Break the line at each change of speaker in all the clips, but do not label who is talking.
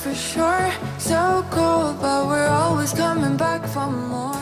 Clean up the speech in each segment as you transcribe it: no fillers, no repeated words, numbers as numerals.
for sure. So cold, but we're always coming back for more.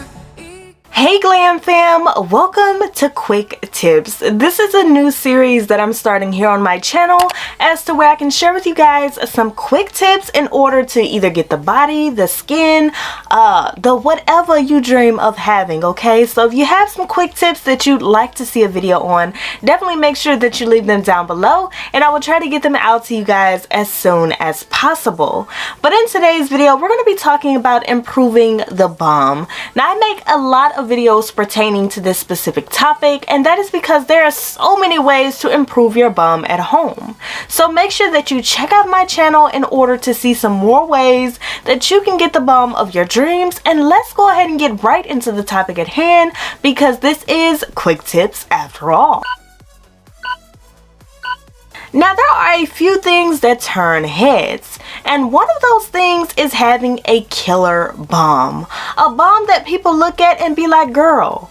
Hey Glam fam, welcome to Quick Tips. This is a new series that I'm starting here on my channel as to where I can share with you guys some quick tips in order to either get the body, the skin, the whatever you dream of having, okay? So if you have some quick tips that you'd like to see a video on, definitely make sure that you leave them down below and I will try to get them out to you guys as soon as possible. But in today's video, we're going to be talking about improving the bum. Now I make a lot of videos pertaining to this specific topic, and that is because there are so many ways to improve your bum at home. So make sure that you check out my channel in order to see some more ways that you can get the bum of your dreams. And let's go ahead and get right into the topic at hand, because this is Quick Tips after all. Now there are a few things that turn heads, and one of those things is having a killer bum. A bum that people look at and be like, girl,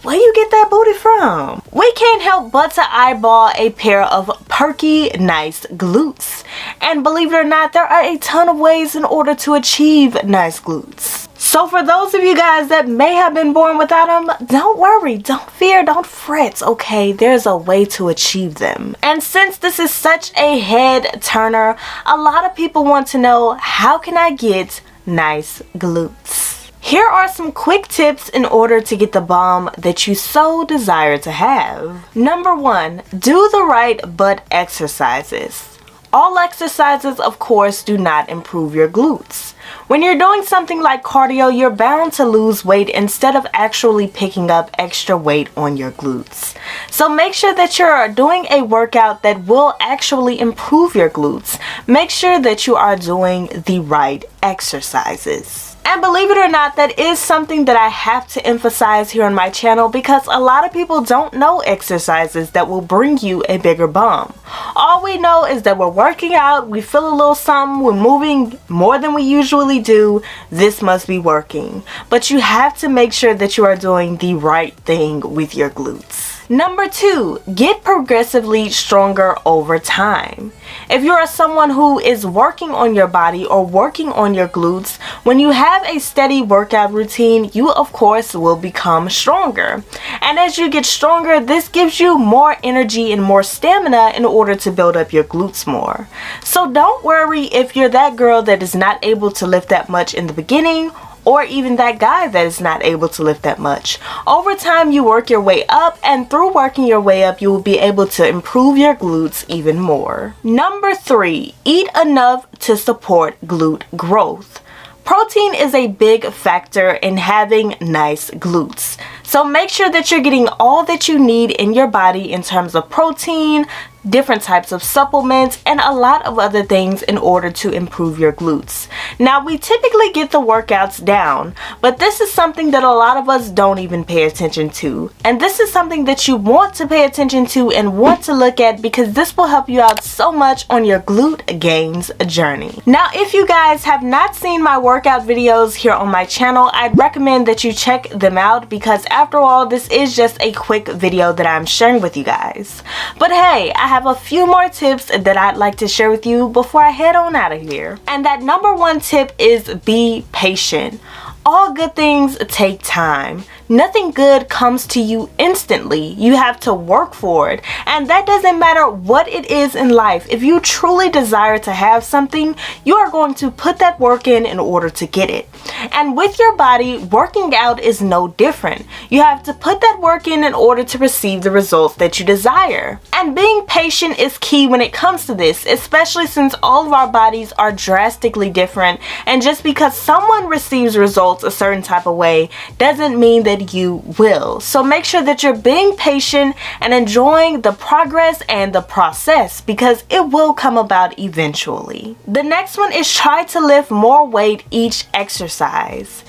where you get that booty from? We can't help but to eyeball a pair of perky, nice glutes. And believe it or not, there are a ton of ways in order to achieve nice glutes. So for those of you guys that may have been born without them, don't worry, don't fear, don't fret, okay? There's a way to achieve them. And since this is such a head turner, a lot of people want to know, how can I get nice glutes? Here are some quick tips in order to get the bum that you so desire to have. Number 1, do the right butt exercises. All exercises, of course, do not improve your glutes. When you're doing something like cardio, you're bound to lose weight instead of actually picking up extra weight on your glutes. So make sure that you're doing a workout that will actually improve your glutes. Make sure that you are doing the right exercises. And believe it or not, that is something that I have to emphasize here on my channel, because a lot of people don't know exercises that will bring you a bigger bum. All we know is that we're working out, we feel a little something, we're moving more than we usually do. This must be working. But you have to make sure that you are doing the right thing with your glutes. Number 2, get progressively stronger over time. If you are someone who is working on your body or working on your glutes, when you have a steady workout routine, you of course will become stronger. And as you get stronger, this gives you more energy and more stamina in order to build up your glutes more. So don't worry if you're that girl that is not able to lift that much in the beginning, or even that guy that is not able to lift that much. Over time, you work your way up, and through working your way up, you will be able to improve your glutes even more. Number 3, eat enough to support glute growth. Protein is a big factor in having nice glutes. So make sure that you're getting all that you need in your body in terms of protein, different types of supplements, and a lot of other things in order to improve your glutes. Now we typically get the workouts down, but this is something that a lot of us don't even pay attention to. And this is something that you want to pay attention to and want to look at, because this will help you out so much on your glute gains journey. Now if you guys have not seen my workout videos here on my channel, I'd recommend that you check them out, because after all, this is just a quick video that I'm sharing with you guys. But hey, I have a few more tips that I'd like to share with you before I head on out of here. And that number 1 tip is be patient. All good things take time. Nothing good comes to you instantly. You have to work for it. And that doesn't matter what it is in life. If you truly desire to have something, you are going to put that work in order to get it. And with your body, working out is no different. You have to put that work in order to receive the results that you desire. And being patient is key when it comes to this, especially since all of our bodies are drastically different. And just because someone receives results a certain type of way doesn't mean that you will. So make sure that you're being patient and enjoying the progress and the process, because it will come about eventually. The next one is try to lift more weight each exercise.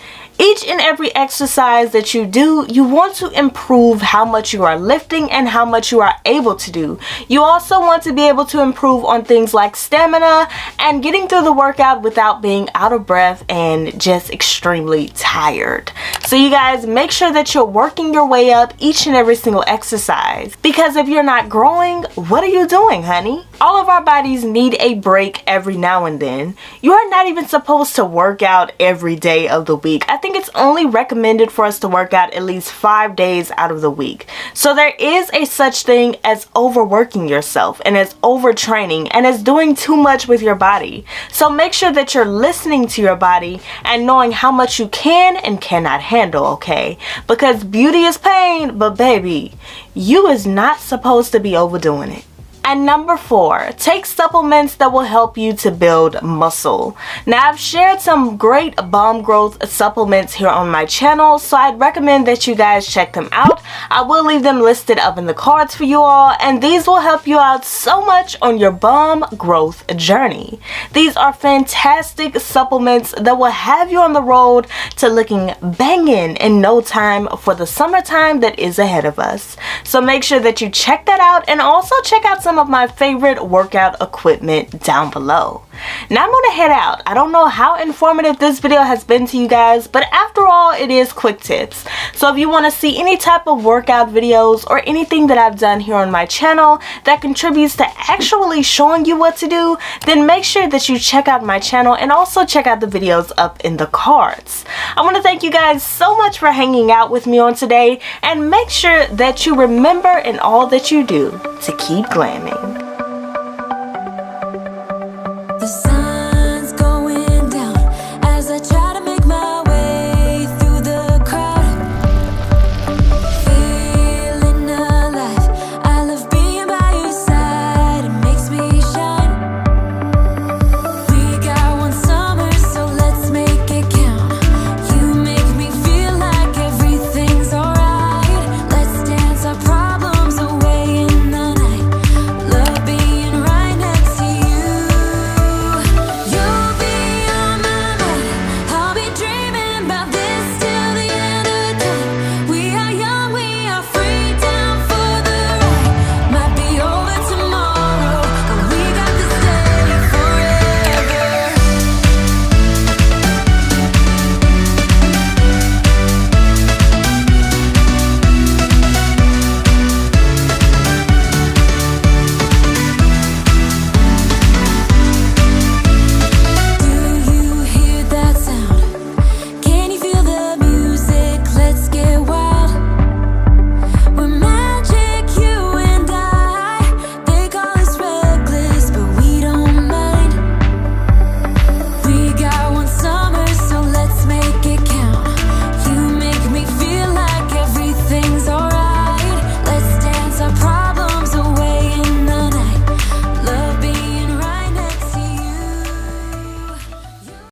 Each and every exercise that you do, you want to improve how much you are lifting and how much you are able to do. You also want to be able to improve on things like stamina and getting through the workout without being out of breath and just extremely tired. So you guys, make sure that you're working your way up each and every single exercise, because if you're not growing, what are you doing, honey? All of our bodies need a break every now and then. You are not even supposed to work out every day of the week. I think it's only recommended for us to work out at least 5 days out of the week. So there is a such thing as overworking yourself and as overtraining and as doing too much with your body. So make sure that you're listening to your body and knowing how much you can and cannot handle, okay? Because beauty is pain, but baby, you is not supposed to be overdoing it. And number 4, take supplements that will help you to build muscle. Now, I've shared some great bone growth supplements here on my channel, so I'd recommend that you guys check them out. I will leave them listed up in the cards for you all, and these will help you out so much on your bone growth journey. These are fantastic supplements that will have you on the road to looking banging in no time for the summertime that is ahead of us. So make sure that you check that out, and also check out some of my favorite workout equipment down below. Now I'm gonna head out. I don't know how informative this video has been to you guys, but after all, it is quick tips. So if you want to see any type of workout videos or anything that I've done here on my channel that contributes to actually showing you what to do, then make sure that you check out my channel and also check out the videos up in the cards. I want to thank you guys so much for hanging out with me on today, and make sure that you remember in all that you do to keep glamming.
The sun